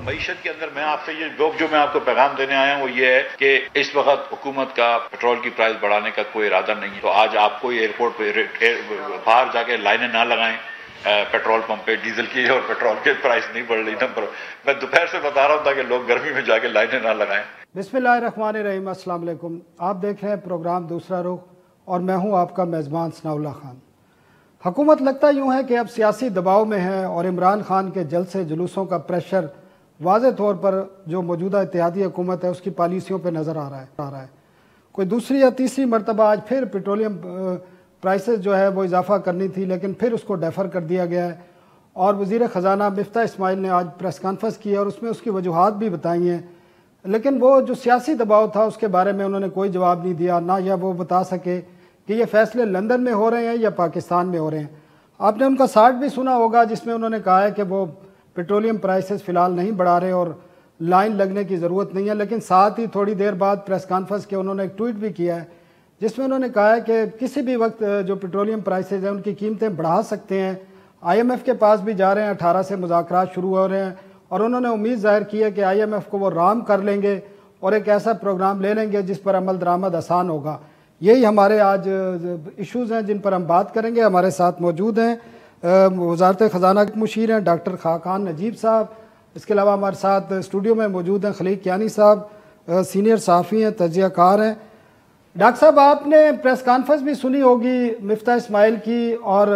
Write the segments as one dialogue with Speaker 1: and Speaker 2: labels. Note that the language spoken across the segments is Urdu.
Speaker 1: معیشت کے اندر میں آپ سے جو میں آپ کو پیغام دینے آیا ہوں وہ یہ ہے کہ اس وقت حکومت کا پیٹرول کی پرائز بڑھانے کا کوئی ارادہ نہیں ہے. تو آج آپ کوئی ایئرپورٹ پہ باہر جا کے لائنیں نہ لگائیں پیٹرول پمپ پہ ڈیزل کی اور پیٹرول کی پرائز نہیں بڑھ رہی نمبر. میں دوپہر سے بتا رہا ہوں تاکہ لوگ گرمی میں جا کے لائنیں نہ لگائیں.
Speaker 2: بسم اللہ الرحمن الرحیم. السلام علیکم. آپ دیکھ رہے ہیں پروگرام دوسرا رخ اور میں ہوں آپ کا میزبان ثناء اللہ خان. حکومت لگتا یوں ہے کہ اب سیاسی دباؤ میں ہے اور عمران خان کے جلسے جلوسوں کا پریشر واضح طور پر جو موجودہ اتحادی حکومت ہے اس کی پالیسیوں پہ نظر آ رہا ہے. کوئی دوسری یا تیسری مرتبہ آج پھر پیٹرولیم پرائسز جو ہے وہ اضافہ کرنی تھی لیکن پھر اس کو ڈیفر کر دیا گیا ہے. اور وزیر خزانہ مفتاح اسماعیل نے آج پریس کانفرنس کی اور اس میں اس کی وجوہات بھی بتائی ہیں, لیکن وہ جو سیاسی دباؤ تھا اس کے بارے میں انہوں نے کوئی جواب نہیں دیا, نہ یا وہ بتا سکے کہ یہ فیصلے لندن میں ہو رہے ہیں یا پاکستان میں ہو رہے ہیں. آپ نے ان کا ساٹھ بھی سنا ہوگا جس میں انہوں نے کہا ہے کہ وہ پیٹرولیم پرائسز فی الحال نہیں بڑھا رہے اور لائن لگنے کی ضرورت نہیں ہے, لیکن ساتھ ہی تھوڑی دیر بعد پریس کانفرنس کے انہوں نے ایک ٹویٹ بھی کیا ہے جس میں انہوں نے کہا ہے کہ کسی بھی وقت جو پیٹرولیم پرائسز ہیں ان کی قیمتیں بڑھا سکتے ہیں. آئی ایم ایف کے پاس بھی جا رہے ہیں, 18 سے مذاکرات شروع ہو رہے ہیں اور انہوں نے امید ظاہر کی ہے کہ آئی ایم ایف کو وہ رام کر لیں گے اور ایک ایسا پروگرام لے لیں گے جس پر عمل درآمد آسان ہوگا. یہی ہمارے آج ایشوز ہیں جن پر ہم بات کریں گے. ہمارے ساتھ موجود ہیں وزارت خزانہ کے مشیر ہیں ڈاکٹر خاقان نجیب صاحب. اس کے علاوہ ہمارے ساتھ اسٹوڈیو میں موجود ہیں خلیق کیانی صاحب, سینئر صحافی ہیں, تجزیہ کار ہیں. ڈاکٹر صاحب, آپ نے پریس کانفرنس بھی سنی ہوگی مفتاح اسماعیل کی, اور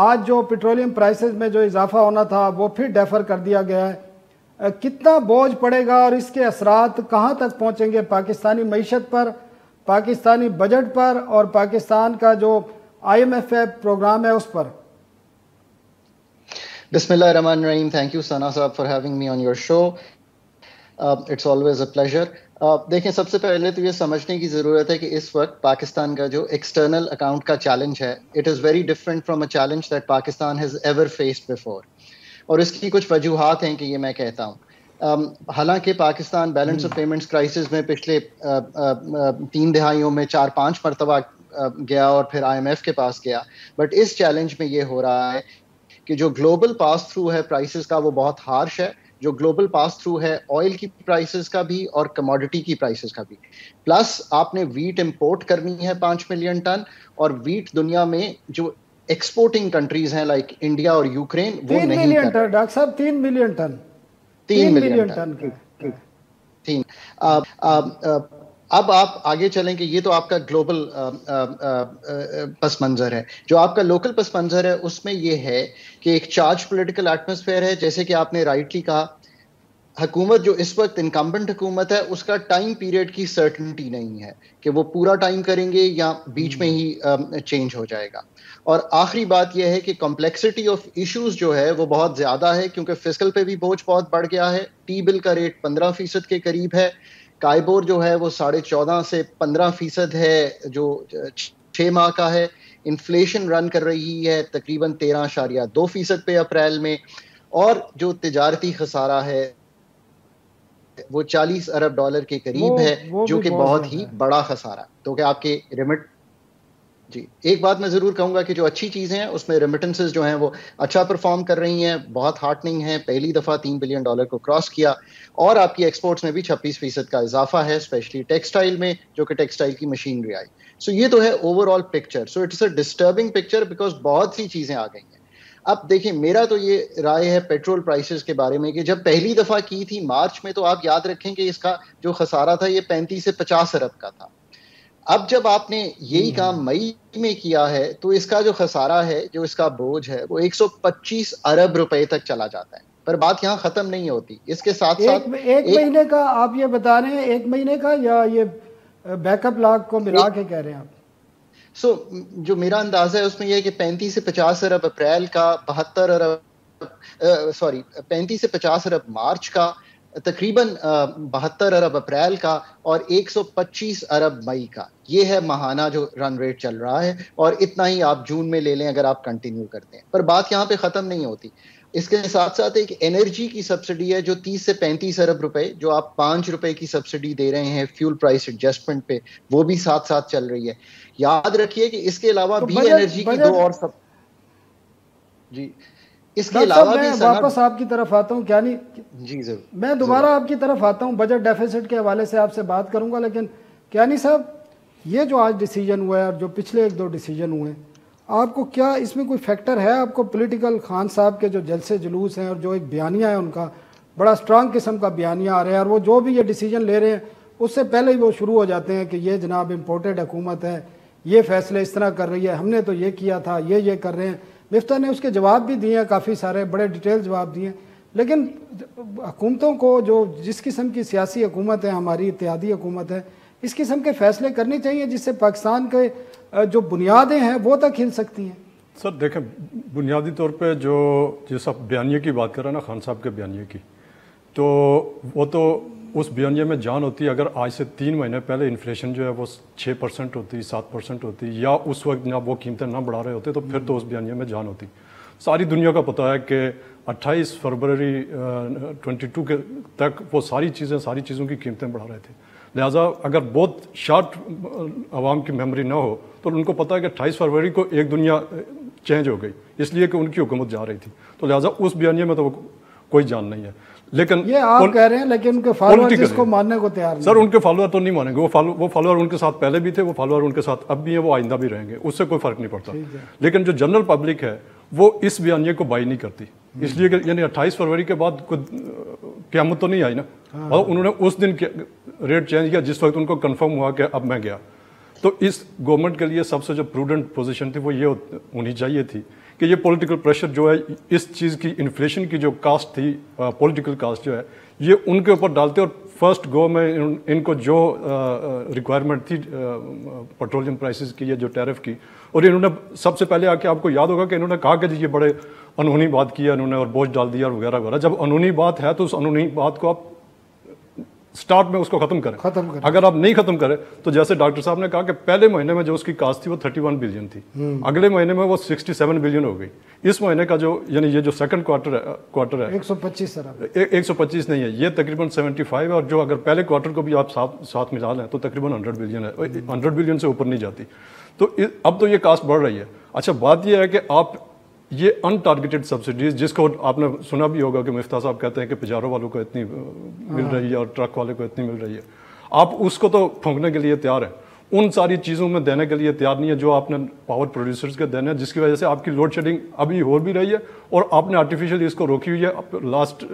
Speaker 2: آج جو پیٹرولیم پرائسز میں جو اضافہ ہونا تھا وہ پھر ڈیفر کر دیا گیا ہے. کتنا بوجھ پڑے گا اور اس کے اثرات کہاں تک پہنچیں گے پاکستانی معیشت پر, پاکستانی بجٹ پر اور پاکستان کا جو آئی ایم ایف پروگرام ہے اس پر؟
Speaker 3: بسم اللہ الرحمن الرحیم. تھینک یو ثنا صاحب for having me on your show. It's always a pleasure. دیکھیں, سب سے پہلے تو یہ سمجھنے کی ضرورت ہے کہ اس وقت پاکستان کا جو ایکسٹرنل اکاؤنٹ کا چیلنج ہے, it is very different from a challenge that Pakistan has ever faced before. اور اس کی کچھ وجوہات ہیں کہ یہ میں کہتا ہوں. حالانکہ Pakistan balance of payments crisis میں پچھلے 3 دہائیوں میں 4-5 مرتبہ گیا اور پھر آئی ایم ایف کے پاس گیا, بٹ اس چیلنج میں یہ ہو رہا ہے کہ جو گلوبل پاس تھرو ہے پرائسز کا وہ بہت ہارش ہے. جو گلوبل پاس تھرو ہے آئل کی پرائسز کا بھی اور کموڈٹی کی پرائسز کا بھی, پلس آپ نے ویٹ امپورٹ کرنی ہے 5 ملین ٹن, اور ویٹ دنیا میں جو ایکسپورٹنگ کنٹریز ہیں لائک انڈیا اور یوکرین وہ نہیں کر رہے.
Speaker 2: ڈاکٹر صاحب 3 ملین ٹن
Speaker 3: 3 ملین ٹن. اب آپ آگے چلیں کہ یہ تو آپ کا گلوبل پس منظر ہے. جو آپ کا لوکل پس منظر ہے اس میں یہ ہے کہ ایک چارج پولیٹیکل ایٹماسفیئر ہے. جیسے کہ آپ نے رائٹلی کہا, حکومت جو اس وقت انکمبنٹ حکومت ہے اس کا ٹائم پیریڈ کی سرٹنٹی نہیں ہے کہ وہ پورا ٹائم کریں گے یا بیچ میں ہی چینج ہو جائے گا. اور آخری بات یہ ہے کہ کمپلیکسٹی آف ایشوز جو ہے وہ بہت زیادہ ہے, کیونکہ فسکل پہ بھی بوجھ بہت بڑھ گیا ہے. ٹی بل کا ریٹ 15% کے قریب ہے. کائبور جو ہے وہ 14.5 سے 15% ہے جو 6 ماہ کا ہے. انفلیشن رن کر رہی ہے تقریباً 13.2% پہ اپریل میں, اور جو تجارتی خسارہ ہے وہ $40 ارب کے قریب ہے, جو کہ بہت ہی بڑا خسارہ. تو کہ آپ کے جی ایک بات میں ضرور کہوں گا کہ جو اچھی چیزیں ہیں اس میں ریمیٹنسز جو ہیں وہ اچھا پرفارم کر رہی ہیں, بہت ہارٹننگ ہیں. پہلی دفعہ $3 بلین کو کراس کیا, اور آپ کی ایکسپورٹس میں بھی 26% کا اضافہ ہے, اسپیشلی ٹیکسٹائل میں جو کہ ٹیکسٹائل کی مشینری آئی. سو یہ تو ہے overall picture. So it's a disturbing picture because بہت سی چیزیں آ گئی ہیں. اب دیکھیں, میرا تو یہ رائے ہے پیٹرول پرائسز کے بارے میں کہ جب پہلی دفعہ کی تھی مارچ میں, تو آپ یاد رکھیں کہ اس کا جو خسارہ تھا یہ 35 سے 50 ارب کا تھا. اب جب آپ نے یہی کام مئی میں کیا ہے تو اس کا جو خسارہ ہے, جو اس کا بوجھ ہے, وہ 125 ارب روپے تک چلا جاتا ہے. پر بات یہاں ختم نہیں ہوتی, اس کے ساتھ ساتھ
Speaker 2: ایک مہینے کا آپ یہ بتا رہے ہیں, 1 مہینے کا یا یہ بیک اپ لاگ کو ملا کے کہہ رہے ہیں آپ؟
Speaker 3: سو جو میرا اندازہ ہے اس میں یہ ہے کہ 35 سے 50 ارب اپریل کا, 35 سے 50 ارب مارچ کا, تقریباً 72 ارب اپریل کا, اور 125 ارب مئی کا. یہ ہے ماہانہ جو رن ریٹ چل رہا ہے, اور اتنا ہی آپ جون میں لے لیں اگر آپ کنٹینیو کرتے ہیں. پر بات یہاں پہ ختم نہیں ہوتی. اس کے ساتھ ساتھ ایک انرجی کی سبسڈی ہے جو 30 سے 35 ارب روپے, جو آپ 5 روپے کی سبسڈی دے رہے ہیں فیول پرائس ایڈجسٹمنٹ پہ, وہ بھی ساتھ ساتھ چل رہی ہے. یاد رکھیے کہ اس کے علاوہ بھی انرجی کی 2 اور جی اس کے علاوہ بھی
Speaker 2: میں واپس آپ کی طرف آتا ہوں، کیا نہیں
Speaker 3: جی ضرور
Speaker 2: میں دوبارہ آپ کی طرف آتا ہوں، بجٹ ڈیفیسٹ کے حوالے سے آپ سے بات کروں گا، لیکن کیانی صاحب یہ جو آج ڈیسیجن ہوا ہے اور جو پچھلے 1-2 ڈیسیجن ہوئے ہیں، آپ کو کیا اس میں کوئی فیکٹر ہے؟ آپ کو پولیٹیکل خان صاحب کے جو جلسے جلوس ہیں اور جو ایک بیانیہ ہے ان کا بڑا سٹرانگ قسم کا بیانیہ آ رہا ہے، اور وہ جو بھی یہ ڈیسیجن لے رہے ہیں اس سے پہلے ہی وہ شروع ہو جاتے ہیں کہ یہ جناب امپورٹڈ حکومت ہے، یہ فیصلے اس طرح کر رہی ہے، ہم نے تو یہ کیا تھا، یہ کر رہے ہیں. مفتاح نے اس کے جواب بھی دیے ہیں، کافی سارے بڑے ڈیٹیل جواب دیے ہیں، لیکن حکومتوں کو جو جس قسم کی سیاسی حکومت ہے، ہماری اتحادی حکومت ہے، اس قسم کے فیصلے کرنے چاہیے جس سے پاکستان کے جو بنیادیں ہیں وہ تک ہل سکتی ہیں.
Speaker 4: سر دیکھیں، بنیادی طور پہ جو جس آپ بیانیے کی بات کر رہے ہیں نا، خان صاحب کے بیانیے کی، تو وہ تو اس بیانیے میں جان ہوتی ہے. اگر آج سے 3 مہینے پہلے انفلیشن جو ہے وہ 6% ہوتی، 7% ہوتی، یا اس وقت جب وہ قیمتیں نہ بڑھا رہے ہوتے، تو پھر تو اس بیانیے میں جان ہوتی. ساری دنیا کا پتہ ہے کہ 28 فروری 22 کے تک وہ ساری چیزوں کی قیمتیں بڑھا رہے تھے. لہٰذا اگر بہت شارٹ عوام کی میموری نہ ہو تو ان کو پتہ ہے کہ 28 فروری کو ایک دنیا چینج ہو گئی، اس لیے کہ ان کی حکومت جا رہی تھی. تو لہٰذا اس بیانیے میں تو کوئی جان نہیں ہے. لیکن
Speaker 2: یہ آپ کہہ رہے ہیں، لیکن ان کے فالوور اس کو ماننے کو تیار نہیں.
Speaker 4: سر ان کے فالوور تو نہیں مانیں گے. وہ فالوور ان کے ساتھ پہلے بھی تھے، وہ فالوور ان کے ساتھ اب بھی ہیں، وہ آئندہ بھی رہیں گے، اس سے کوئی فرق نہیں پڑتا. لیکن جو جنرل پبلک ہے وہ اس بیانیے کو بائی نہیں کرتی، اس لیے کہ یعنی 28 فروری کے بعد کوئی قیامت تو نہیں آئی نا، اور انہوں نے اس دن ریٹ چینج کیا جس وقت ان کو کنفرم ہوا کہ اب میں گیا. تو اس گورنمنٹ کے لیے سب سے جو پروڈنٹ پوزیشن تھی وہ یہ ہونی چاہیے تھی کہ یہ پولیٹیکل پریشر جو ہے اس چیز کی انفلیشن کی جو کاسٹ تھی، پولیٹیکل کاسٹ جو ہے، یہ ان کے اوپر ڈالتے. اور فرسٹ گو میں ان کو جو ریکوائرمنٹ تھی پیٹرولیم پرائسز کی یا جو ٹیرف کی، اور انہوں نے سب سے پہلے آ کے آپ کو یاد ہوگا کہ انہوں نے کہا کہ جی یہ بڑے انہونی بات کی ہے انہوں نے اور بوجھ ڈال دیا اور وغیرہ وغیرہ. جب انہونی بات ہے تو اس انہونی بات کو آپ سٹارٹ میں اس کو ختم کریں. اگر آپ نہیں ختم کریں تو جیسے ڈاکٹر صاحب نے کہا کہ پہلے مہینے میں جو اس کی کاسٹ تھی وہ 31 بلین تھی، اگلے مہینے میں وہ 67 بلین ہو گئی. اس مہینے کا جو یعنی یہ جو سیکنڈ کوارٹر ہے 125 نہیں ہے، یہ تقریباً 75 ہے، اور جو اگر پہلے کوارٹر کو بھی آپ ساتھ ملا لیں تو تقریباً 100 بلین ہے، 100 بلین سے اوپر نہیں جاتی. تو اب تو یہ کاسٹ بڑھ رہی ہے. اچھا بات یہ ہے کہ آپ یہ ان ٹارگیٹڈ سبسڈیز، جس کو آپ نے سنا بھی ہوگا کہ مفتاح صاحب کہتے ہیں کہ پجاروں والوں کو اتنی مل رہی ہے اور ٹرک والے کو اتنی مل رہی ہے، آپ اس کو تو پھونکنے کے لیے تیار ہیں، ان ساری چیزوں میں دینے کے لیے تیار نہیں ہے جو آپ نے پاور پروڈیوسرز کے دینے ہیں، جس کی وجہ سے آپ کی لوڈ شیڈنگ ابھی ہو بھی رہی ہے اور آپ نے آرٹیفیشلی اس کو روکی ہوئی ہے. لاسٹ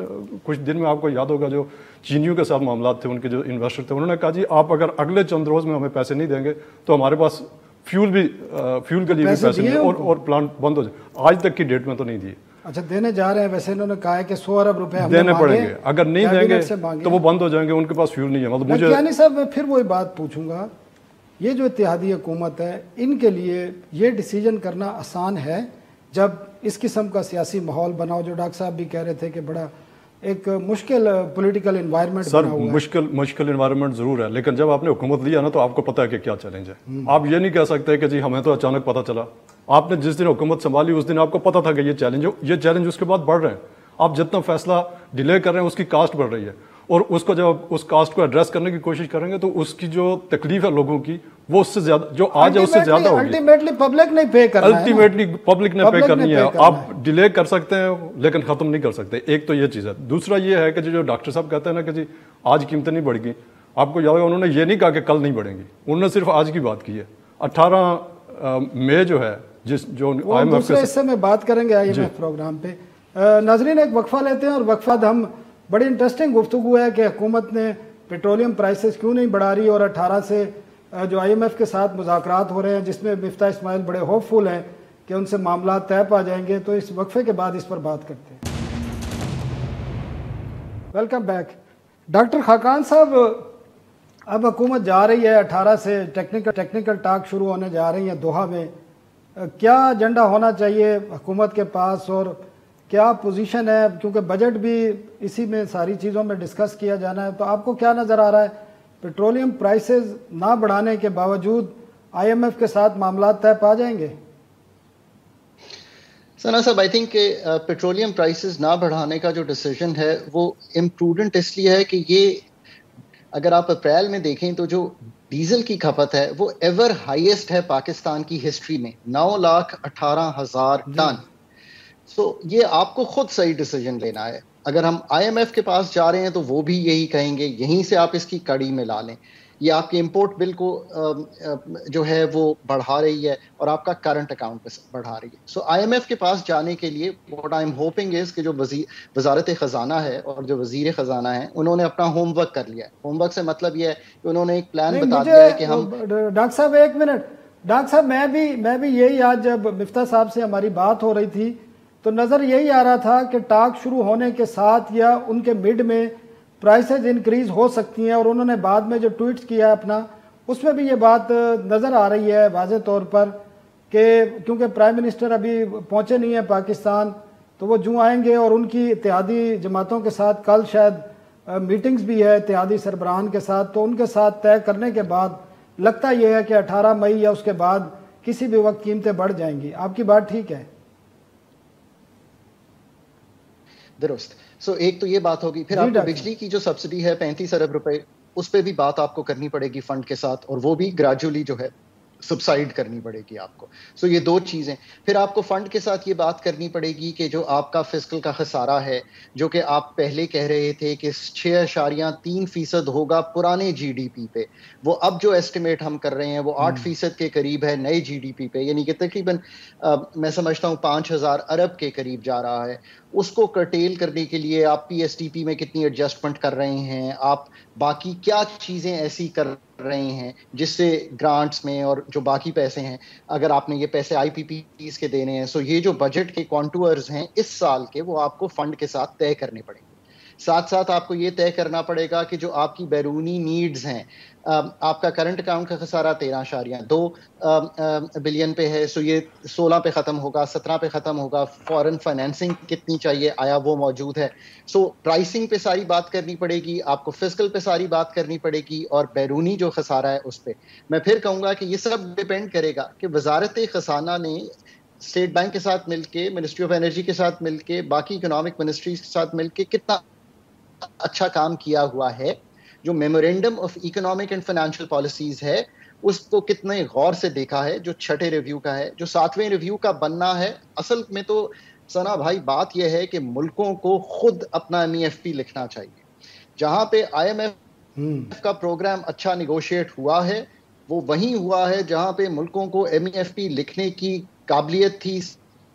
Speaker 4: کچھ دن میں آپ کو یاد ہوگا جو چینیوں کے ساتھ معاملات تھے، ان کے جو انویسٹر تھے، انہوں نے کہا جی آپ اگر اگلے چند روز میں ہمیں پیسے نہیں دیں گے تو ہمارے پاس فیول کے لیے بھی پیسے نہیں اور پلانٹ بند ہو جائے. آج تک کی ڈیٹ میں تو نہیں دیے.
Speaker 2: اچھا دینے جا رہے ہیں، ویسے انہوں نے کہا ہے کہ 100 ارب روپے
Speaker 4: دینے پڑیں گے، اگر نہیں دیں گے تو وہ بند ہو جائیں گے، ان کے پاس فیول نہیں ہے. مطلب مجھے
Speaker 2: یعنی صاحب میں پھر وہی بات پوچھوں گا، یہ جو اتحادی حکومت ہے ان کے لیے یہ ڈیسیجن کرنا آسان ہے جب اس قسم کا سیاسی ماحول بناؤ، جو ڈاکٹر صاحب بھی کہہ رہے تھے کہ بڑا ایک مشکل پولیٹیکل انوائرمنٹ
Speaker 4: بنا ہوا ہے. مشکل انوائرمنٹ ضرور ہے، لیکن جب آپ نے حکومت لیا نا تو آپ کو پتہ ہے کہ کیا چیلنج ہے. آپ یہ نہیں کہہ سکتے کہ جی ہمیں تو اچانک پتہ چلا. آپ نے جس دن حکومت سنبھالی اس دن آپ کو پتہ تھا کہ یہ چیلنج اس کے بعد بڑھ رہے ہیں. آپ جتنا فیصلہ ڈیلے کر رہے ہیں اس کی کاسٹ بڑھ رہی ہے، اور اس کو جب اس کاسٹ کو ایڈریس کرنے کی کوشش کریں گے تو اس کی جو تکلیف ہے لوگوں کی وہ اس سے زیادہ جو آج ہے اس سے زیادہ ہوگی.
Speaker 2: الٹیمیٹلی پبلک نے پے کرنا ہے،
Speaker 4: الٹیمیٹلی پبلک نے پے کرنی ہے. آپ ڈیلے کر سکتے ہیں لیکن ختم نہیں کر سکتے. ایک تو یہ چیز ہے. دوسرا یہ ہے کہ جو ڈاکٹر صاحب کہتے ہیں نا کہ جی آج قیمتیں نہیں بڑھ گئی، آپ کو یاد ہوگا انہوں نے یہ نہیں کہا کہ کل نہیں بڑھیں گی، انہوں نے صرف آج کی بات کی ہے. 18 مئی جو ہے جو
Speaker 2: آئی ایم ایف کے حصے میں بات کریں گے آئی ایم ایف پروگرام پہ. ناظرین ایک وقفہ لیتے ہیں اور وقفہ ہم بڑی انٹرسٹنگ گفتگو ہے کہ حکومت نے پیٹرولیم پرائسز کیوں نہیں بڑھا رہی، اور 18 سے جو آئی ایم ایف کے ساتھ مذاکرات ہو رہے ہیں جس میں مفتاح اسماعیل بڑے ہوپ فل ہیں کہ ان سے معاملات طے پا جائیں گے. تو اس وقفے کے بعد اس پر بات کرتے ہیں. Welcome back. ڈاکٹر خاقان صاحب، اب حکومت جا رہی ہے 18 سے ٹیکنیکل ٹاک شروع ہونے جا رہی ہیں دوحہ میں. کیا ایجنڈا ہونا چاہیے حکومت کے پاس اور کیا پوزیشن ہے، کیونکہ بجٹ بھی اسی میں ساری چیزوں میں ڈسکس کیا جانا ہے. تو آپ کو کیا نظر آ رہا ہے، پیٹرولیم پرائسز نہ بڑھانے کے باوجود آئی ایم ایف کے ساتھ معاملات طے پا جائیں گے؟
Speaker 3: ثنا صاحب، آئی تھنک کہ پیٹرولیم پرائسز نہ بڑھانے کا جو ڈیسیجن ہے وہ امپروڈنٹ اس لیے ہے کہ یہ اگر آپ اپریل میں دیکھیں تو جو ڈیزل کی کھپت ہے وہ ایور ہائیسٹ ہے پاکستان کی ہسٹری میں، 9,18,000 ٹن. سو یہ آپ کو خود صحیح ڈیسیجن لینا ہے. اگر ہم آئی ایم ایف کے پاس جا رہے ہیں تو وہ بھی یہی کہیں گے, یہیں سے آپ اس کی کڑی میں لا لیں. یہ آپ کے امپورٹ بل کو جو ہے وہ بڑھا رہی ہے اور آپ کا کرنٹ اکاؤنٹ پہ بڑھا رہی ہے. سو آئی ایم ایف کے پاس جانے کے لیے واٹ آئی ایم ہوپنگ از کہ جو وزارت خزانہ ہے اور جو وزیر خزانہ ہیں انہوں نے اپنا ہوم ورک کر لیا ہے. ہوم ورک سے مطلب یہ ہے کہ انہوں نے ایک پلان بتا دیا ہے کہ ہم.
Speaker 2: ڈاکٹر صاحب ایک منٹ, ڈاکٹر صاحب میں بھی یہی, آج جب مفتاح صاحب سے ہماری بات ہو رہی تھی تو نظر یہی آ رہا تھا کہ ٹاک شروع ہونے کے ساتھ یا ان کے مڈ میں پرائسز انکریز ہو سکتی ہیں, اور انہوں نے بعد میں جو ٹویٹس کیا ہے اپنا, اس میں بھی یہ بات نظر آ رہی ہے واضح طور پر کہ کیونکہ پرائم منسٹر ابھی پہنچے نہیں ہیں پاکستان, تو وہ جو آئیں گے اور ان کی اتحادی جماعتوں کے ساتھ کل شاید میٹنگز بھی ہے اتحادی سربراہان کے ساتھ, تو ان کے ساتھ طے کرنے کے بعد لگتا یہ ہے کہ 18 مئی یا اس کے بعد کسی بھی وقت قیمتیں بڑھ جائیں گی. آپ کی بات ٹھیک ہے؟
Speaker 3: درست. سو ایک تو یہ بات ہوگی, پھر آپ کو بجلی کی جو سبسڈی ہے 35 ارب روپے, اس پہ بھی بات آپ کو کرنی پڑے گی فنڈ کے ساتھ, اور وہ بھی گریجولی جو ہے سبسائڈ کرنی پڑے گی آپ کو. سو یہ دو چیزیں. پھر آپ کو فنڈ کے ساتھ یہ بات کرنی پڑے گی کہ جو آپ کا فسکل کا خسارہ ہے, جو کہ آپ پہلے کہہ رہے تھے کہ 6.3% ہوگا پرانے جی ڈی پی پہ, وہ اب جو ایسٹیمیٹ ہم کر رہے ہیں وہ 8% کے قریب ہے نئے جی ڈی پی پہ, یعنی کہ تقریباً میں سمجھتا ہوں 5,000 ارب کے قریب جا رہا ہے. اس کو کرٹیل کرنے کے لیے آپ پی ایس ٹی پی میں کتنی ایڈجسٹمنٹ کر رہے ہیں, آپ باقی کیا چیزیں ایسی کر رہے ہیں جس سے گرانٹس میں اور جو باقی پیسے ہیں, اگر آپ نے یہ پیسے آئی پی پیز کے دینے ہیں, سو یہ جو بجٹ کے کانٹورز ہیں اس سال کے, وہ آپ کو فنڈ کے ساتھ طے کرنے پڑیں گے. ساتھ ساتھ آپ کو یہ طے کرنا پڑے گا کہ جو آپ کی بیرونی نیڈز ہیں, آپ کا کرنٹ اکاؤنٹ کا خسارہ 13.2 بلین پہ ہے, سو یہ 16 پہ ختم ہوگا, 17 پہ ختم ہوگا. فورن فائنینسنگ کتنی چاہیے, آیا وہ موجود ہے. سو پرائسنگ پہ ساری بات کرنی پڑے گی, آپ کو فسکل پہ ساری بات کرنی پڑے گی, اور بیرونی جو خسارہ ہے اس پہ. میں پھر کہوں گا کہ یہ سب ڈیپینڈ کرے گا کہ وزارت خزانہ نے اسٹیٹ بینک کے ساتھ مل کے, منسٹری آف انرجی کے ساتھ مل کے, باقی اکنامک منسٹریز کے ساتھ مل کے کتنا اچھا کام کیا ہوا ہے. جو memorandum of economic and financial policies ہے اس کو کتنے غور سے دیکھا ہے, جو 6 ریویو کا ہے, جو 7ویں ریویو کا بننا ہے. اصل میں تو ثنا بھائی بات یہ ہے کہ ملکوں کو خود اپنا ایم ای ایف پی لکھنا چاہیے. جہاں پہ آئی ایم ایف کا پروگرام اچھا نیگوشیٹ ہوا ہے وہ وہیں ہوا ہے جہاں پہ ملکوں کو ایم ای ایف پی لکھنے کی قابلیت تھی,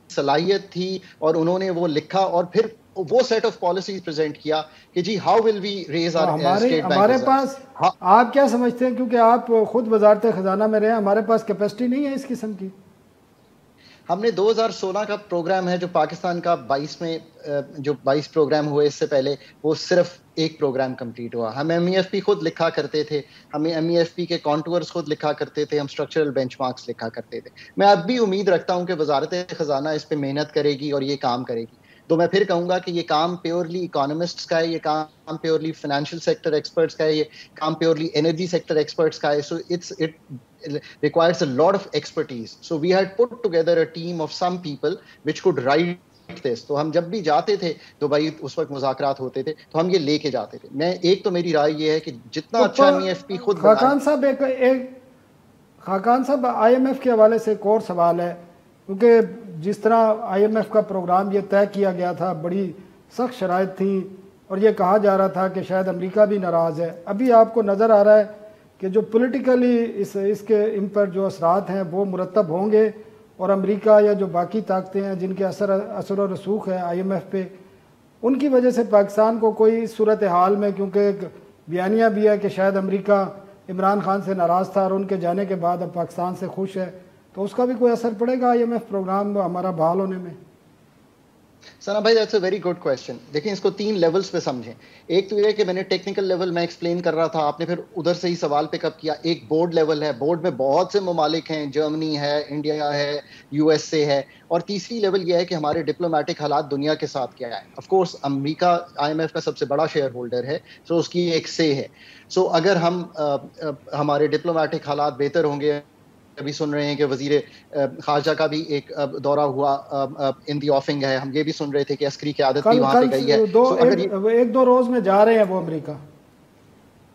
Speaker 3: صلاحیت تھی, اور انہوں نے وہ لکھا اور پھر وہ سیٹ آف پالیسیز پریزنٹ کیا کہ جی ہاؤ ول وی ریز
Speaker 2: ہمارے پاس. آپ کیا سمجھتے ہیں, کیونکہ آپ خود وزارت خزانہ میں رہے, ہمارے پاس کیپیسٹی نہیں ہے اس قسم کی؟
Speaker 3: ہم نے 2016 کا پروگرام ہے جو پاکستان کا 22 میں جو 22 پروگرام ہوئے اس سے پہلے, وہ صرف ایک پروگرام کمپلیٹ ہوا. ہم ایم ای ایف پی خود لکھا کرتے تھے, ہمیں ایم ای ایف پی کے کانٹورز خود لکھا کرتے تھے, ہم اسٹرکچرل بینچ مارکس لکھا کرتے تھے. میں اب بھی امید رکھتا ہوں کہ وزارت خزانہ اس پہ محنت کرے گی اور یہ کام کرے گی. تو میں پھر کہوں گا کہ یہ کام پیورلی اکانومسٹس کا ہے, یہ کام پیورلی فائنینشیل سیکٹر ایکسپرٹس کا ہے, یہ کام پیورلی انرجی سیکٹر ایکسپرٹس کا ہے. سو it requires a lot of expertise. So we had put together a team of some people which could write this. تو ہم جب بھی جاتے تھے تو بھائی اس وقت مذاکرات ہوتے تھے تو ہم یہ لے کے جاتے تھے. میں ایک تو میری رائے یہ ہے کہ جتنا اچھا ایم ای ایف پی خود
Speaker 2: خاقان صاحب آئی ایم ایف کے حوالے سے ایک اور سوال ہے, کیونکہ جس طرح آئی ایم ایف کا پروگرام یہ طے کیا گیا تھا, بڑی سخت شرائط تھیں اور یہ کہا جا رہا تھا کہ شاید امریکہ بھی ناراض ہے. ابھی آپ کو نظر آ رہا ہے کہ جو پولیٹیکلی اس کے ان پر جو اثرات ہیں وہ مرتب ہوں گے, اور امریکہ یا جو باقی طاقتیں ہیں جن کے اثر و رسوخ ہے آئی ایم ایف پہ, ان کی وجہ سے پاکستان کو کوئی صورت حال میں, کیونکہ ایک بیانیہ بھی ہے کہ شاید امریکہ عمران خان سے ناراض تھا اور ان کے جانے کے بعد اب پاکستان سے خوش ہے, تو اس کا بھی کوئی اثر پڑے گا آئی ایم ایف پروگرام ہمارا بحال ہونے میں؟
Speaker 3: ثنا بھائی that's a very good question. دیکھیں اس کو 3 لیولز پہ سمجھیں. ایک تو یہ کہ میں نے ٹیکنیکل لیول میں ایکسپلین کر رہا تھا, آپ نے پھر ادھر سے ہی سوال پک اپ کیا. ایک بورڈ لیول ہے, بورڈ میں بہت سے ممالک ہیں, جرمنی ہے, انڈیا ہے, یو ایس اے ہے, اور تیسری لیول یہ ہے کہ ہمارے ڈپلومیٹک حالات دنیا کے ساتھ کیا ہے. Of course America IMF کا سب سے بڑا شیئر ہولڈر ہے, سو اس کی ایک سے ہے. سو اگر ہمارے ڈپلومیٹک حالات بہتر ہوں گے, ابھی سن رہے ہیں کہ وزیر خارجہ کا بھی ایک دورہ ہوا ان دی آفنگ ہے, ہم یہ بھی سن رہے تھے کہ عسکری قیادت بھی وہاں پہ گئی ہے.
Speaker 2: 1-2 روز میں جا رہے ہیں وہ امریکہ.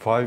Speaker 4: 5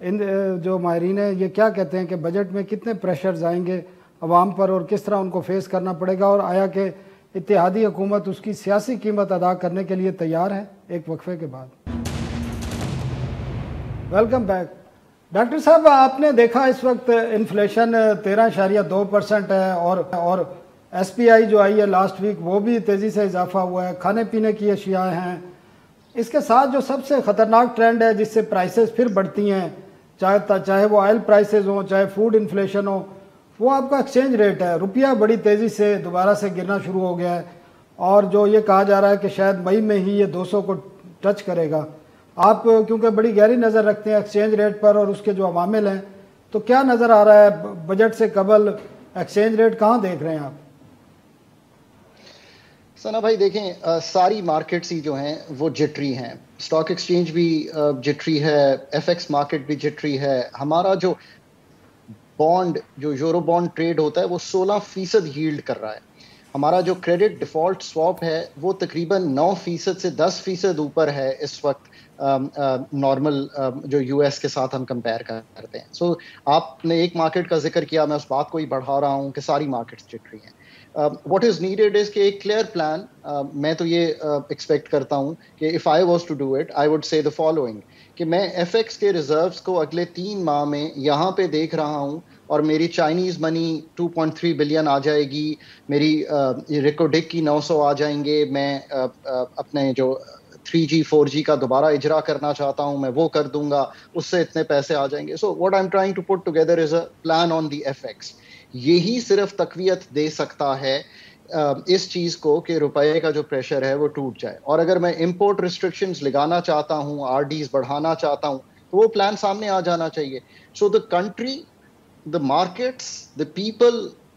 Speaker 2: ان جو ماہرین ہیں یہ کیا کہتے ہیں کہ بجٹ میں کتنے پریشرز آئیں گے عوام پر اور کس طرح ان کو فیس کرنا پڑے گا، اور آیا کہ اتحادی حکومت اس کی سیاسی قیمت ادا کرنے کے لیے تیار ہے؟ ایک وقفے کے بعد ویلکم بیک۔ ڈاکٹر صاحب آپ نے دیکھا اس وقت انفلیشن 13.2% ہے اور ایس پی آئی جو آئی ہے لاسٹ ویک وہ بھی تیزی سے اضافہ ہوا ہے، کھانے پینے کی اشیاء ہیں۔ اس کے ساتھ جو سب سے خطرناک ٹرینڈ ہے جس سے پرائسز پھر بڑھتی ہیں، چاہے وہ آئل پرائسز ہوں، چاہے فوڈ انفلیشن ہو، وہ آپ کا ایکسچینج ریٹ ہے۔ روپیہ بڑی تیزی سے دوبارہ سے گرنا شروع ہو گیا ہے، اور جو یہ کہا جا رہا ہے کہ شاید مئی میں ہی یہ 200 کو ٹچ کرے گا۔ آپ کیونکہ بڑی گہری نظر رکھتے ہیں ایکسچینج ریٹ پر اور اس کے جو عوامل ہیں، تو کیا نظر آ رہا ہے بجٹ سے قبل ایکسچینج ریٹ کہاں دیکھ رہے ہیں آپ؟
Speaker 3: ثنا بھائی دیکھیں، ساری مارکیٹس ہی جو ہیں وہ جٹری ہیں، اسٹاک ایکسچینج بھی جٹری ہے، ایف ایکس مارکیٹ بھی جٹری ہے۔ ہمارا جو بانڈ، جو یورو بانڈ ٹریڈ ہوتا ہے، وہ 16% ییلڈ کر رہا ہے۔ ہمارا جو کریڈٹ ڈیفالٹ سواپ ہے وہ تقریباً 9% سے 10% اوپر ہے اس وقت نارمل جو یو ایس کے ساتھ ہم کمپیئر کرتے ہیں۔ سو آپ نے ایک مارکیٹ کا ذکر کیا، میں اس بات کو ہی بڑھا رہا ہوں کہ ساری مارکیٹس جٹری ہیں۔ واٹ از نیڈیڈ از کہ ایک کلیئر پلان، میں تو یہ ایکسپیکٹ کرتا ہوں کہ if I was to do it I would say the following, کہ میں ایف ایکس کے ریزروز کو اگلے 3 ماہ میں یہاں پہ دیکھ رہا ہوں، اور میری چائنیز منی 2.3 بلین آ جائے گی، میری ریکوڈک کی 900 آ جائیں گے، میں اپنے جو 3G 4G کا دوبارہ اجرا کرنا چاہتا ہوں میں وہ کر دوں گا، اس سے اتنے پیسے آ جائیں گے۔ So what I am trying to put together is a plan on the F X. یہی صرف تقویت دے سکتا ہے اس چیز کو کہ روپے کا جو پریشر ہے وہ ٹوٹ جائے۔ اور اگر میں امپورٹ ریسٹرکشنز لگانا چاہتا ہوں، آر ڈیز بڑھانا چاہتا ہوں، تو وہ پلان سامنے آ جانا چاہیے۔ So the country, the markets, the people,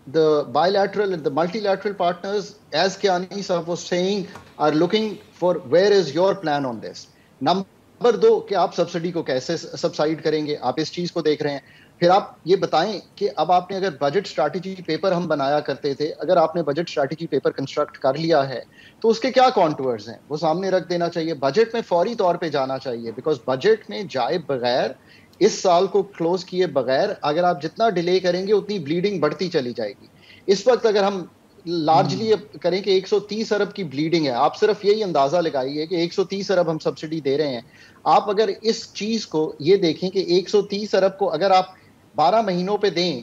Speaker 3: the bilateral and the multilateral partners, as Kiani Sahab was saying, are looking for where is your plan on this. Number 2 کہ آپ سبسڈی کو کیسے سبسائڈ کریں گے، آپ اس چیز کو دیکھ رہے ہیں۔ پھر آپ یہ بتائیں کہ اب آپ نے اگر بجٹ اسٹریٹجی پیپر ہم بنایا کرتے تھے، اگر آپ نے بجٹ اسٹریٹجی پیپر کنسٹرکٹ کر لیا ہے تو اس کے کیا کانٹورز ہیں وہ سامنے رکھ دینا چاہیے۔ بجٹ میں فوری طور پہ جانا چاہیے، بیکاز بجٹ میں جائے بغیر، اس سال کو کلوز کیے بغیر اگر آپ جتنا ڈیلے کریں گے اتنی بلیڈنگ بڑھتی چلی جائے گی۔ اس وقت اگر ہم لارجلی کریں کہ 130 ارب کی بلیڈنگ ہے، آپ صرف یہی اندازہ لگائیے کہ 130 ارب ہم سبسڈی دے رہے ہیں۔ آپ اگر اس چیز کو یہ دیکھیں کہ 130 ارب کو اگر آپ 12 مہینوں پہ دیں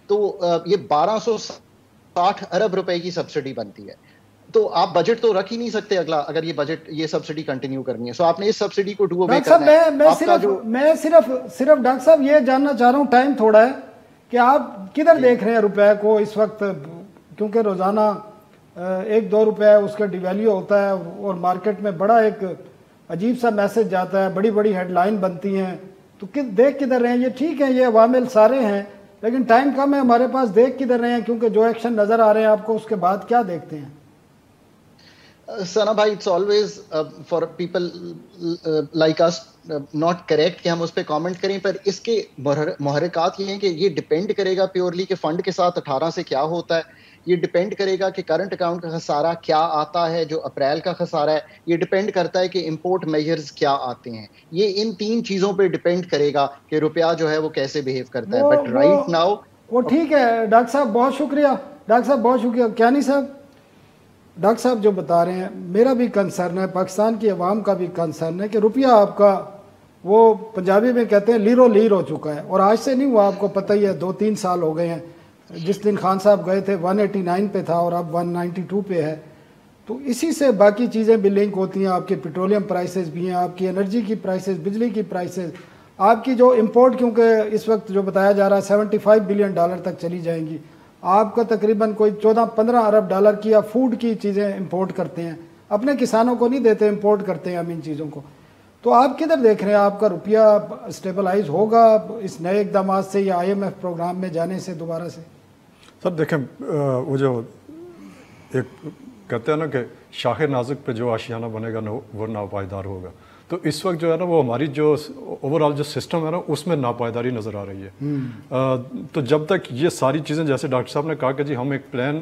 Speaker 3: تو یہ 1260 ارب روپے کی سبسڈی بنتی ہے۔ تو آپ بجٹ تو رکھ ہی نہیں سکتے اگلا، اگر یہ بجٹ یہ سبسڈی کنٹینیو کرنی ہے۔ سو آپ نے اس سبسڈی کو ڈو اوے کرنا ہے۔
Speaker 2: میں صرف ڈاکٹر صاحب یہ جاننا چاہ رہا ہوں، ٹائم تھوڑا ہے، کہ آپ کدھر دیکھ رہے ہیں روپے کو اس وقت؟ کیونکہ روزانہ 1-2 روپے اس کا ڈیویلیو ہوتا ہے، اور مارکیٹ میں بڑا ایک عجیب سا میسج جاتا ہے، بڑی بڑی ہیڈ لائن بنتی ہیں، تو دیکھ کدھر رہے ہیں؟ یہ ٹھیک ہے، یہ عوامل سارے ہیں، لیکن ٹائم کم ہے ہمارے پاس، دیکھ کدھر رہے ہیں؟ کیونکہ جو ایکشن نظر آ رہے ہیں آپ کو، اس کے بعد کیا دیکھتے ہیں؟
Speaker 3: سنا بھائی، it's always for people like is not correct کہ ہم اس پہ کامنٹ کریں، پر اس کے محرکات یہ ہیں کہ یہ ڈپینڈ کرے گا پیورلی کہ فنڈ کے ساتھ 18 سے کیا ہوتا ہے، یہ ڈپینڈ کرے گا کہ کرنٹ اکاؤنٹ کا خسارہ کیا آتا ہے جو اپریل کا خسارہ ہے، یہ ڈپینڈ کرتا ہے کہ امپورٹ میجرز کیا آتے ہیں، یہ ان 3 چیزوں پہ ڈپینڈ کرے گا کہ روپیہ جو ہے وہ کیسے بیہیو کرتا ہے۔ بٹ رائٹ ناؤ
Speaker 2: وہ ٹھیک ہے۔ ڈاکٹر صاحب بہت شکریہ، ڈاکٹر صاحب بہت شکریہ۔ کیانی صاحب، ڈاکٹر صاحب جو بتا رہے ہیں، میرا بھی کنسرن ہے، پاکستان کی عوام کا بھی کنسرن ہے کہ روپیہ آپ کا وہ پنجابی میں کہتے ہیں لیرو لیر ہو چکا ہے، اور آج سے نہیں ہوا، آپ کو پتہ ہی ہے 2-3 سال ہو گئے ہیں۔ جس دن خان صاحب گئے تھے 189 پہ تھا اور اب 192 پہ ہے، تو اسی سے باقی چیزیں بھی لنک ہوتی ہیں، آپ کی پیٹرولیم پرائسز بھی ہیں، آپ کی انرجی کی پرائسز، بجلی کی پرائسز، آپ کی جو امپورٹ، کیونکہ اس وقت جو بتایا جا رہا ہے 75 بلین ڈالر تک چلی جائیں گی، آپ کا تقریباً کوئی 14-15 ارب ڈالر کی آپ فوڈ کی چیزیں امپورٹ کرتے ہیں، اپنے کسانوں کو نہیں دیتے، امپورٹ کرتے ہیں ہم ان چیزوں کو۔ تو آپ کدھر دیکھ رہے ہیں؟ آپ کا روپیہ اسٹیبلائز ہوگا اس نئے اقدامات سے یا IMF پروگرام میں جانے سے دوبارہ سے؟
Speaker 4: سر دیکھیں، وہ جو ایک کہتے ہیں نا کہ شاخ نازک پہ جو آشیانہ بنے گا وہ ناپائیدار ہوگا، تو اس وقت جو ہے نا وہ ہماری جو اوور آل جو سسٹم ہے نا اس میں ناپائیداری نظر آ رہی ہے۔ تو جب تک یہ ساری چیزیں، جیسے ڈاکٹر صاحب نے کہا کہ جی ہم ایک پلان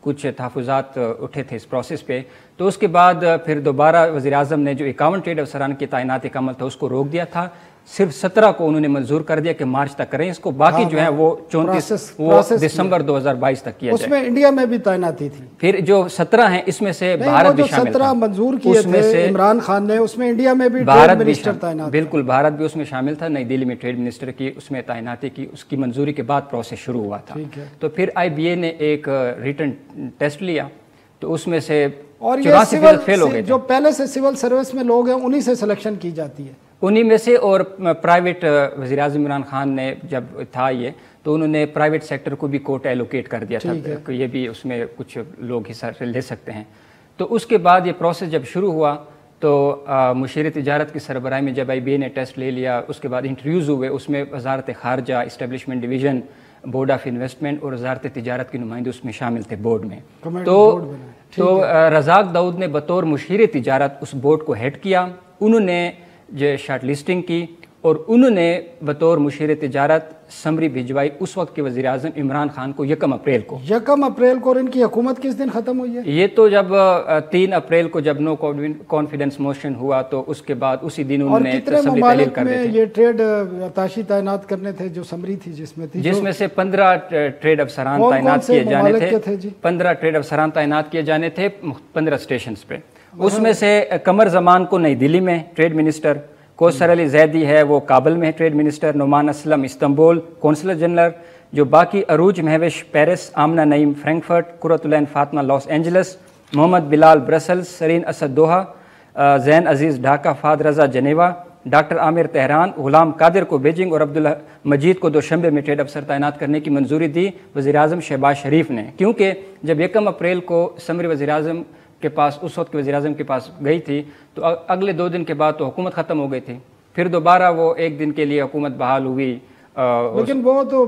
Speaker 5: کچھ تحفظات اٹھے تھے اس پروسیس پہ. تو اس کے بعد پھر دوبارہ وزیر اعظم نے جو 51 ٹریڈ افسران کی تعیناتی کا عمل تھا اس کو روک دیا تھا. صرف 17 کو انہوں نے منظور کر دیا کہ مارچ تک کریں اس کو, باقی جو ہے وہ 34 دسمبر 2022 تک کیا جائے.
Speaker 2: اس میں انڈیا میں بھی تعیناتی تھی.
Speaker 5: پھر جو 17 ہیں اس میں سے بھارت بھی شامل تھا.
Speaker 2: 17 منظور کیے تھے عمران خان نے, اس میں انڈیا میں بھی ٹریڈ منسٹر تعینات.
Speaker 5: بالکل, بھارت بھی اس میں شامل تھا. نئی دہلی میں ٹریڈ منسٹر کی اس میں تعیناتی کی, اس کی منظوری کے بعد پروسیس شروع ہوا تھا. تو پھر IBA نے ایک ریٹن ٹیسٹ لیا تو اس میں سے 84% فیل ہو گئے.
Speaker 2: جو پہلے سے سول سروس میں لوگ ہیں انہی سے سلیکشن کی جاتی ہے,
Speaker 5: انہی میں سے. اور پرائیویٹ وزیر اعظم عمران خان نے جب تھا یہ تو انہوں نے پرائیویٹ سیکٹر کو بھی کوٹا ایلوکیٹ کر دیا تھا کہ یہ بھی اس میں کچھ لوگ حصہ لے سکتے ہیں. تو اس کے بعد یہ پروسیس جب شروع ہوا تو مشیر تجارت کی سربراہی میں جب IBA نے ٹیسٹ لے لیا, اس کے بعد انٹرویوز ہوئے, اس میں وزارت خارجہ, establishment division, board of investment اور وزارت تجارت کے نمائندے اس میں شامل تھے بورڈ میں. تو رزاق داؤد نے بطور مشیر تجارت اس بورڈ کو ہیڈ کیا. انہوں نے جو شارٹ لسٹنگ کی اور انہوں نے بطور مشیر تجارت سمری بھجوائی اس وقت کے وزیر اعظم عمران خان کو 1 اپریل کو.
Speaker 2: 1 اپریل کو. اور ان کی حکومت کس دن ختم ہوئی ہے؟
Speaker 5: یہ تو جب 3 اپریل کو جب نو کانفیڈنس موشن ہوا تو اس کے بعد اسی دن انہوں نے
Speaker 2: اسمبلی تحلیل کر دی تھی. یہ ٹریڈ اتاشی تعینات کرنے تھے جو سمری تھی جس میں
Speaker 5: سے 15 ٹریڈ افسران تعینات کیے جانے تھے. 15 ٹریڈ افسران تعینات کیے جانے تھے 15 اسٹیشنز پہ. اس میں سے قمر زمان کو نئی دہلی میں ٹریڈ منسٹر, کوثر علی زیدی ہے وہ کابل میں ہے trade minister, Noman Aslam Istanbul consul general, جو باقی Urooj Mahwash Paris, Amna Naeem Frankfurt, Qurratulain Fatima Los Angeles, Muhammad Bilal Brussels, Sarin Asad Doha, Zain Aziz Dhaka, Fahad Raza Geneva, doctor Amir Tehran, Ghulam Qadir کو بیجنگ اور عبداللہ مجید کو دوشنبے میں ٹریڈ افسر تعینات کرنے کی منظوری دی وزیر اعظم شہباز شریف نے. کیونکہ جب 1 اپریل کو سمری وزیر اعظم کے پاس, اس وقت کے وزیر اعظم کے پاس گئی تھی تو اگلے 2 دن کے بعد تو حکومت ختم ہو گئی تھی. پھر دوبارہ وہ 1 دن کے لیے حکومت بحال ہوئی,
Speaker 2: لیکن وہ تو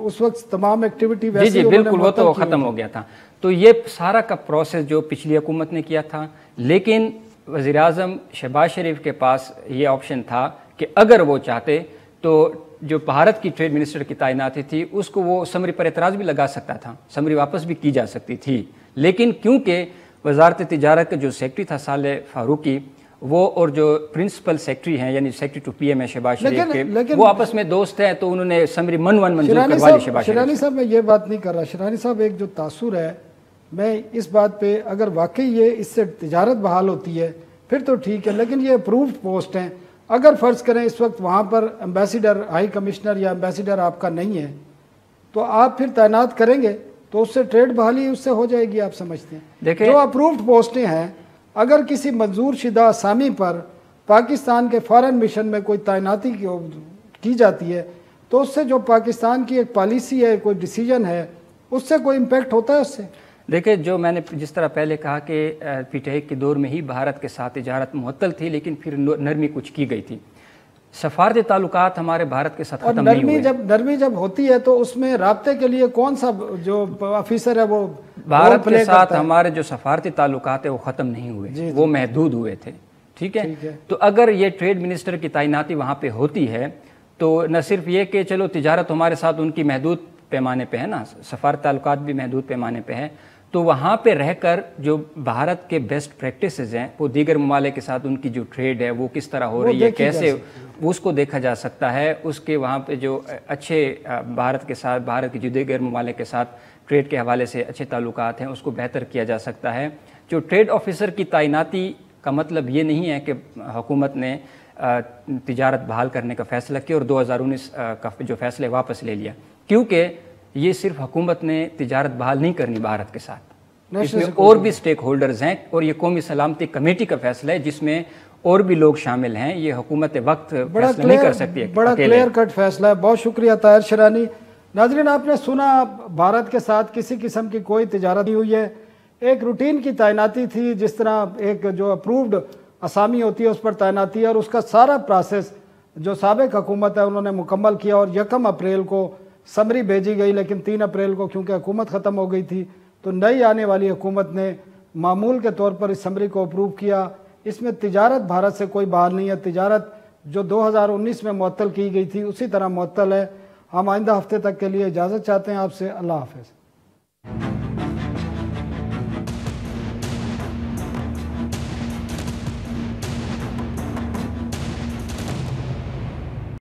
Speaker 2: اس وقت تمام ایکٹیویٹی
Speaker 5: جی بالکل وہ تو ختم ہو گیا تھا. تو یہ سارا کا پروسیس جو پچھلی حکومت نے کیا تھا, لیکن وزیر اعظم شہباز شریف کے پاس یہ آپشن تھا کہ اگر وہ چاہتے تو جو بھارت کی ٹریڈ منسٹر کی تعیناتی تھی اس کو وہ سمری پر اعتراض بھی لگا سکتا تھا, سمری واپس بھی کی جا سکتی تھی. لیکن کیونکہ وزارت تجارت کا جو سیکرٹری تھا صالح فاروقی, وہ اور جو پرنسپل سیکرٹری ہیں یعنی سیکرٹری ٹو PM ہے شہباز شریف کے, وہ آپس میں دوست ہیں, تو انہوں نے سمری منظور کروا لی شہباز شریف.
Speaker 2: شیرانی صاحب میں یہ بات نہیں کر رہا, شیرانی صاحب ایک جو تاثر ہے, میں اس بات پہ اگر واقعی یہ اس سے تجارت بحال ہوتی ہے پھر تو ٹھیک ہے, لیکن یہ اپرووڈ پوسٹ ہیں. اگر فرض کریں اس وقت وہاں پر ایمبیسیڈر, ہائی کمشنر یا ایمبیسیڈر آپ کا نہیں ہے تو آپ پھر تعینات کریں گے تو اس سے ٹریڈ بحالی اس سے ہو جائے گی, آپ سمجھتے ہیں؟ جو اپرووڈ پوسٹیں ہیں, اگر کسی منظور شدہ اسامی پر پاکستان کے فارن مشن میں کوئی تعیناتی کی جاتی ہے تو اس سے جو پاکستان کی ایک پالیسی ہے, کوئی ڈیسیجن ہے, اس سے کوئی امپیکٹ ہوتا ہے اس سے؟
Speaker 5: دیکھیں, جو میں نے جس طرح پہلے کہا کہ PTI کے دور میں ہی بھارت کے ساتھ تجارت معطل تھی, لیکن پھر نرمی کچھ کی گئی تھی. سفارتی تعلقات ہمارے بھارت کے ساتھ ختم نہیں ہوئے.
Speaker 2: نرمی جب ہوتی ہے تو اس میں رابطے کے لیے کون سا جو آفیسر ہے وہ
Speaker 5: بھارت کے ساتھ ہمارے جو سفارتی تعلقات ہیں وہ ختم نہیں ہوئے, وہ محدود ہوئے تھے. ٹھیک ہے, تو اگر یہ ٹریڈ منسٹر کی تعیناتی وہاں پہ ہوتی ہے تو نہ صرف یہ کہ چلو تجارت ہمارے ساتھ ان کی محدود پیمانے پہ ہے نا, سفارتی تعلقات بھی محدود پیمانے پہ ہے, تو وہاں پہ رہ کر جو بھارت کے بیسٹ پریکٹسز ہیں وہ دیگر ممالک کے ساتھ ان کی جو ٹریڈ ہے وہ کس طرح ہو رہی ہے, کیسے اس کو دیکھا جا سکتا ہے. اس کے وہاں پہ جو اچھے بھارت کے ساتھ, بھارت کے جو دیگر ممالک کے ساتھ ٹریڈ کے حوالے سے اچھے تعلقات ہیں اس کو بہتر کیا جا سکتا ہے. جو ٹریڈ آفیسر کی تعیناتی کا مطلب یہ نہیں ہے کہ حکومت نے تجارت بحال کرنے کا فیصلہ کیا اور 2019 کا جو فیصلے واپس لے لیا, کیونکہ یہ صرف حکومت نے تجارت بحال نہیں کرنی بھارت کے ساتھ, اس میں اور بھی سٹیک ہولڈرز ہیں, اور یہ قومی سلامتی کمیٹی کا فیصلہ ہے جس میں اور بھی لوگ شامل ہیں. یہ حکومت وقت فیصلہ نہیں کر سکتی ہے,
Speaker 2: بڑا کلیئر کٹ فیصلہ ہے. بہت شکریہ طاہر شیرانی. ناظرین, آپ نے سنا بھارت کے ساتھ کسی قسم کی کوئی تجارت نہیں ہوئی ہے, ایک روٹین کی تعیناتی تھی, جس طرح ایک جو اپرووڈ اسامی ہوتی ہے اس پر تعیناتی ہے, اور اس کا سارا پروسیس جو سابق حکومت ہے انہوں نے مکمل کیا, اور 1 اپریل کو سمری بھیجی گئی, لیکن 3 اپریل کو کیونکہ حکومت ختم ہو گئی تھی تو نئی آنے والی حکومت نے معمول کے طور پر اس سمری کو اپروو کیا. اس میں تجارت بھارت سے کوئی بحال نہیں ہے, تجارت جو 2019 میں معطل کی گئی تھی اسی طرح معطل ہے. ہم آئندہ ہفتے تک کے لیے اجازت چاہتے ہیں آپ سے. اللہ حافظ.